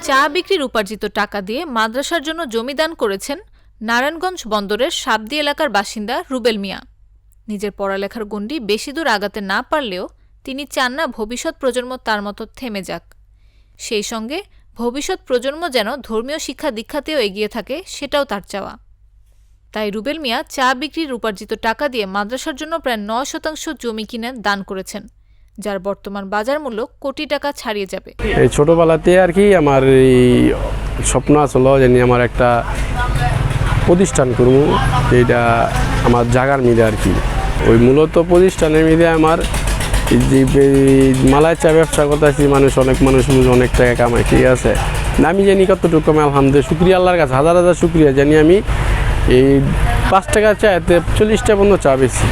চা বিক্রির উপার্জিত টাকা দিয়ে মাদ্রাসার জন্য জমি দান করেছেন নারায়ণগঞ্জ বন্দরের সাবদি এলাকার বাসিন্দা রুবেল মিয়া। নিজের পড়ালেখার গণ্ডি বেশি দূর আগাতে না পারলেও তিনি চান না ভবিষ্যৎ প্রজন্ম তার মতো থেমে যাক। সেই সঙ্গে ভবিষ্যৎ প্রজন্ম যেন ধর্মীয় শিক্ষা দীক্ষাতেও এগিয়ে থাকে, সেটাও তার চাওয়া। তাই রুবেল মিয়া চা বিক্রির উপার্জিত টাকা দিয়ে মাদ্রাসার জন্য প্রায় ৯% জমি কিনে দান করেছেন, যার বর্তমান বাজার মূল্য কোটি টাকা ছাড়িয়ে যাবে। এই ছোটোবেলাতে আর কি আমার এই স্বপ্ন আসলো যে আমার একটা প্রতিষ্ঠান করব, এইটা আমার জাগার মিলে আর কি। ওই মূলত প্রতিষ্ঠানের মিলে আমার যে মালাই চা ব্যবসা করতেছি, অনেক মানুষ অনেক টাকা কামায়, ঠিক আছে। আমি জানি কতটুকু কামাই, আলহামদুলিল্লাহ, শুক্রিয়া আল্লাহর কাছে হাজার হাজার শুক্রিয়া। জানি আমি এই 5 টাকা চাতে 40টা পর্যন্ত চা বেশি।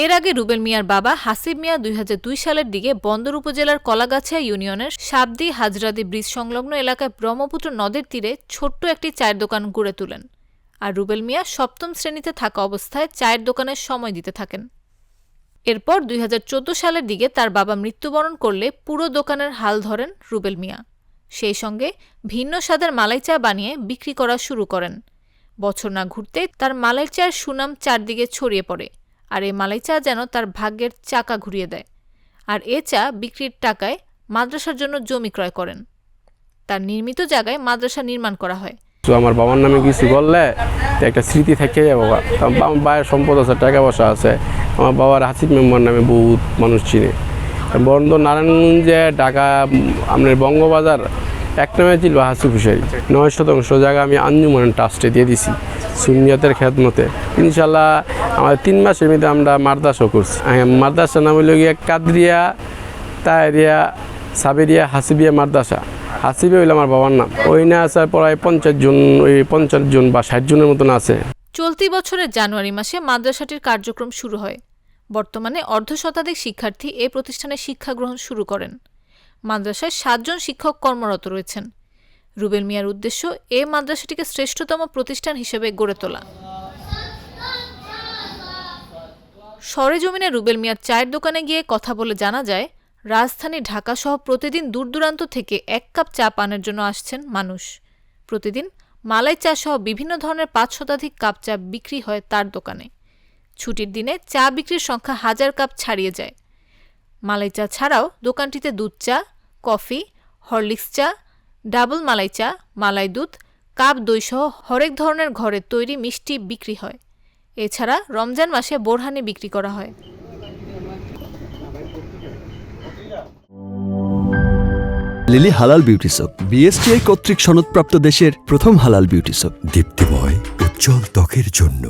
এর আগে রুবেল মিয়ার বাবা হাসিব মিয়া 2002 সালের দিকে বন্দর উপজেলার কলাগাছিয়া ইউনিয়নের সাবদি হাজরাদি ব্রিজ সংলগ্ন এলাকায় ব্রহ্মপুত্র নদের তীরে ছোট্ট একটি চায়ের দোকান গড়ে তোলেন। আর রুবেল মিয়া 7ম শ্রেণীতে থাকা অবস্থায় চায়ের দোকানে সময় দিতে থাকেন। এরপর 2014 সালের দিকে তার বাবা মৃত্যুবরণ করলে পুরো দোকানের হাল ধরেন রুবেল মিয়া। সেই সঙ্গে ভিন্ন স্বাদের মালাই চা বানিয়ে বিক্রি করা শুরু করেন। বছর না ঘুরতেই তার মালাই চায়ের সুনাম চারদিকে ছড়িয়ে পড়ে, আর এই মালাই চা যেন তার ভাগ্যের চাকা ঘুরিয়ে দেয়। আর এ চা বিক্রির টাকায় মাদ্রাসার জন্য জমি ক্রয় করেন। তার নির্মিত জায়গায় মাদ্রাসা নির্মাণ করা হয়। তো আমার বাবার নামে কিছু করলে একটা স্মৃতি থেকে যাবো। আমার বাবার সম্পদ আছে, টাকা পয়সা আছে। আমার বাবার হাসিব মেম্বার নামে বহুত মানুষ চিনে। বন্দর নারায়ণগঞ্জে ঢাকা আপনার বঙ্গবাজার এক নামে ছিল হাসিব হুসাইন। 9% জায়গা আমি আঞ্জুমান ট্রাস্টে দিয়ে দিছি সুন্নিয়তের খেদমতে। ইনশাল্লাহ আমাদের 3 মাসের মধ্যে আমরা মাদ্রাসাও করছি। মাদ্রাসার নাম হইল গিয়ে কাদরিয়া তাহেরিয়া সাবেরিয়া হাসিবিয়া মাদ্রাসা। হাসিবে হইল আমার বাবার নাম। ওই না আসার পর 50 জন, ওই 50 জন বা 60 জনের মতন আছে। চলতি বছরের জানুয়ারি মাসে মাদ্রাসাটির কার্যক্রম শুরু হয়। বর্তমানে অর্ধশতাধিক শিক্ষার্থী এ প্রতিষ্ঠানে শিক্ষা গ্রহণ শুরু করেন। মাদ্রাসায় 7 জন শিক্ষক কর্মরত রয়েছেন। রুবেল মিয়ার উদ্দেশ্য এ মাদ্রাসাটিকে শ্রেষ্ঠতম প্রতিষ্ঠান হিসেবে গড়ে তোলা। সরেজমিনে রুবেল মিয়ার চায়ের দোকানে গিয়ে কথা বলে জানা যায়, রাজধানী ঢাকা সহ প্রতিদিন দূরদূরান্ত থেকে 1 কাপ চা পানের জন্য আসছেন মানুষ। প্রতিদিন মালাই চা সহ বিভিন্ন ধরনের 5 শতাধিক কাপ চা বিক্রি হয় তার দোকানে। ছুটির দিনে চা বিক্রির সংখ্যা 1000 কাপ ছাড়িয়ে যায়। মালাই চা ছাড়াও দোকানটিতে দুধ চা, কফি, হরলিক্স চা, ডাবল মালাই চা, মালাই দুধ, কাপ দই সহ হরেক ধরনের ঘরে তৈরি মিষ্টি বিক্রি হয়। এছাড়া রমজান মাসে বোরহানি বিক্রি করা হয়। লিলি হালাল বিউটি সোপ, বিএসটিআই কর্তৃক সনদপ্রাপ্ত দেশের প্রথম হালাল বিউটি সোপ। দীপ্তিময় উজ্জ্বল ত্বকের জন্য।